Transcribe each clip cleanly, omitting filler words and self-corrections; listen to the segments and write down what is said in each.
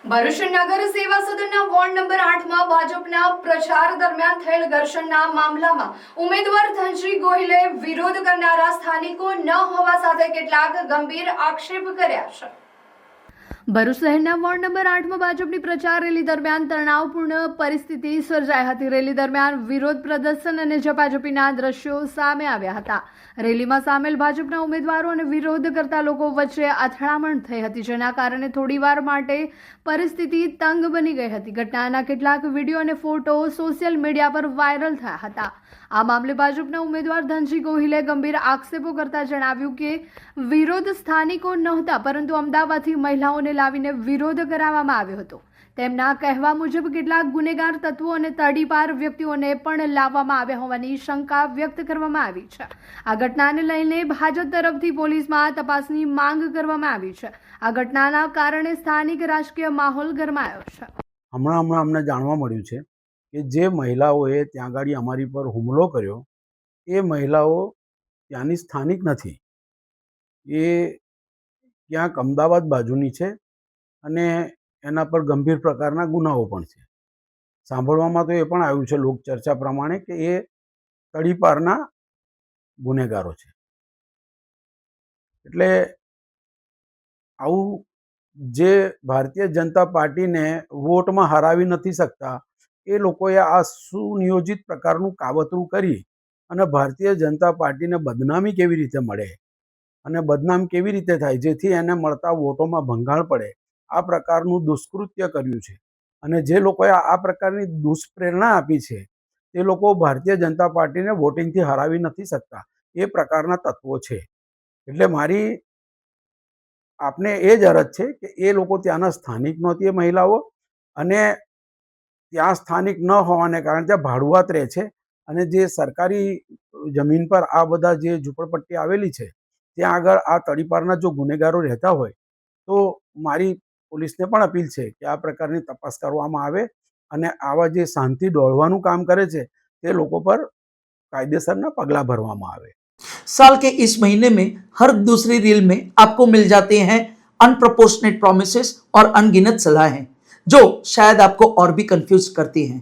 ભરૂચ નગર સેવા સદનના ward number 8 માં ભાજપના પ્રચાર દરમિયાન થયેલ ઘર્ષણના મામલામાં ઉમેદવાર ધનશ્રી ગોહિલે વિરોધ કરનારા સ્થાનિકો ન હોવા સાથે કેટલાક ગંભીર આક્ષેપ કર્યા છે। ભરૂચ શહેરના વોર્ડ નંબર 8 માં ભાજપની પ્રચાર રેલી દરમિયાન તણાવપૂર્ણ પરિસ્થિતિ સર્જાઈ હતી। રેલી દરમિયાન વિરોધ પ્રદર્શન અને ઝપાઝપીના દ્રશ્યો સામે આવ્યા હતા। રેલીમાં સામેલ ભાજપના ઉમેદવારો અને વિરોધ કરતા લોકો વચ્ચે અથડામણ થઈ હતી, જેના કારણે થોડીવાર માટે પરિસ્થિતિ તંગ બની ગઈ હતી। ઘટનાના કેટલાક વિડીયો અને ફોટો સોશિયલ મીડિયા પર વાયરલ થયા હતા। આ મામલે ભાજપના ઉમેદવાર ધનશ્રી ગોહિલે ગંભીર આક્ષેપો કરતા જણાવ્યું કે વિરોધ સ્થાનિકો નહોતા, પરંતુ અમદાવાદથી મહિલાઓને લાવીને વિરોધ કરાવવામાં આવ્યો હતો। તેમના કહેવા મુજબ કેટલાક ગુનેગાર તત્વો અને તડીપાર વ્યક્તિઓને પણ લાવવામાં આવ્યા હોવાની શંકા વ્યક્ત કરવામાં આવી છે। આ ઘટનાને લઈને ભાજપ તરફથી પોલીસમાં તપાસની માંગ કરવામાં આવી છે। આ ઘટનાના કારણે સ્થાનિક રાજકીય માહોલ ગરમાયો છે। હમણાં અમને જાણવા મળ્યું છે કે જે મહિલાઓએ ત્યાં આગળ અમારી પર હુમલો કર્યો એ મહિલાઓ ત્યાંની સ્થાનિક નથી, એ ક્યાંક અમદાવાદ બાજુની છે અને એના પર ગંભીર પ્રકારના ગુનાઓ પણ છે। સાંભળવામાં તો એ પણ આવ્યું છે લોકચર્ચા પ્રમાણે કે એ તડીપારના ગુનેગારો છે। એટલે આવું જે ભારતીય જનતા પાર્ટીને વોટમાં હરાવી નથી શકતા એ લોકોએ આ સુનિયોજિત પ્રકારનું કાવતરું કરી અને ભારતીય જનતા પાર્ટીને બદનામી કેવી રીતે મળે અને બદનામ કેવી રીતે થાય જેથી એને મળતા વોટોમાં ભંગાણ પડે, આ પ્રકારનું દુષ્કૃત્ય કર્યું છે। અને જે લોકોએ આ પ્રકારની દુષ્પ્રેરણા આપી છે તે લોકો ભારતીય જનતા પાર્ટીને વોટિંગથી હરાવી નથી શકતા, એ પ્રકારના તત્વો છે। એટલે મારી આપને એ જ અરજ છે કે એ લોકો ત્યાંના સ્થાનિક નહોતી એ મહિલાઓ, અને ત્યાં સ્થાનિક ન હોવાને કારણે ત્યાં ભાડુઆત રહે છે અને જે સરકારી જમીન પર આ બધા જે ઝૂંપડપટ્ટી આવેલી છે ત્યાં આગળ આ તડીપારના જો ગુનેગારો રહેતા હોય તો મારી પોલીસને પણ અપીલ છે કે આ પ્રકારની તપાસ કરવામાં આવે અને આવા જે શાંતિ ડોળવાનું કામ કરે છે તે લોકો પર કાયદેસરના પગલાં ભરવામાં આવે। साल के इस महीने में हर दूसरी रील में आपको मिल जाते हैं अनप्रोपोर्शनेट प्रोमिसेस और अनगिनत सलाहें जो शायद आपको और भी कंफ्यूज करती हैं,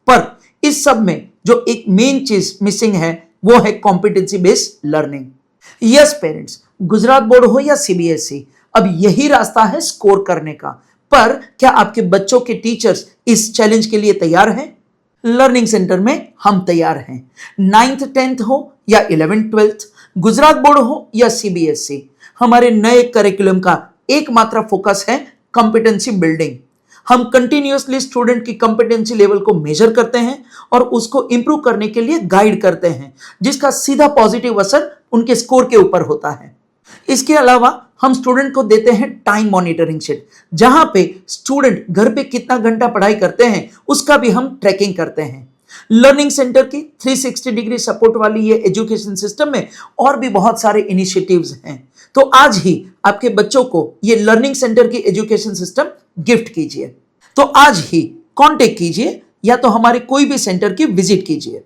पर इस सब में जो एक मेन चीज मिसिंग है वो है competency based learning. Yes parents, Gujarat board हो या सीबीएसई, अब यही रास्ता है स्कोर करने का। पर क्या आपके बच्चों के टीचर्स इस चैलेंज के लिए तैयार हैं? लर्निंग सेंटर में हम तैयार हैं। 9th 10th हो या 11th 12th, गुजरात बोर्ड हो या सीबीएसई, हमारे नए करिकुलम का एकमात्र फोकस है कॉम्पिटेंसी बिल्डिंग। हम कंटिन्यूअसली स्टूडेंट की कॉम्पिटेंसी लेवल को मेजर करते हैं और उसको इंप्रूव करने के लिए गाइड करते हैं, जिसका सीधा पॉजिटिव असर उनके स्कोर के ऊपर होता है। इसके अलावा हम स्टूडेंट को देते हैं टाइम मॉनिटरिंग शीट, जहां पे स्टूडेंट घर पे कितना घंटा पढ़ाई करते हैं उसका भी हम ट्रैकिंग करते हैं। लर्निंग सेंटर की 360 डिग्री सपोर्ट वाली ये एजुकेशन सिस्टम में और भी बहुत सारे इनिशिएटिव्स हैं, तो आज ही आपके बच्चों को ये लर्निंग सेंटर की एजुकेशन सिस्टम गिफ्ट कीजिए। तो आज ही कांटेक्ट कीजिए या तो हमारे कोई भी सेंटर की विजिट कीजिए।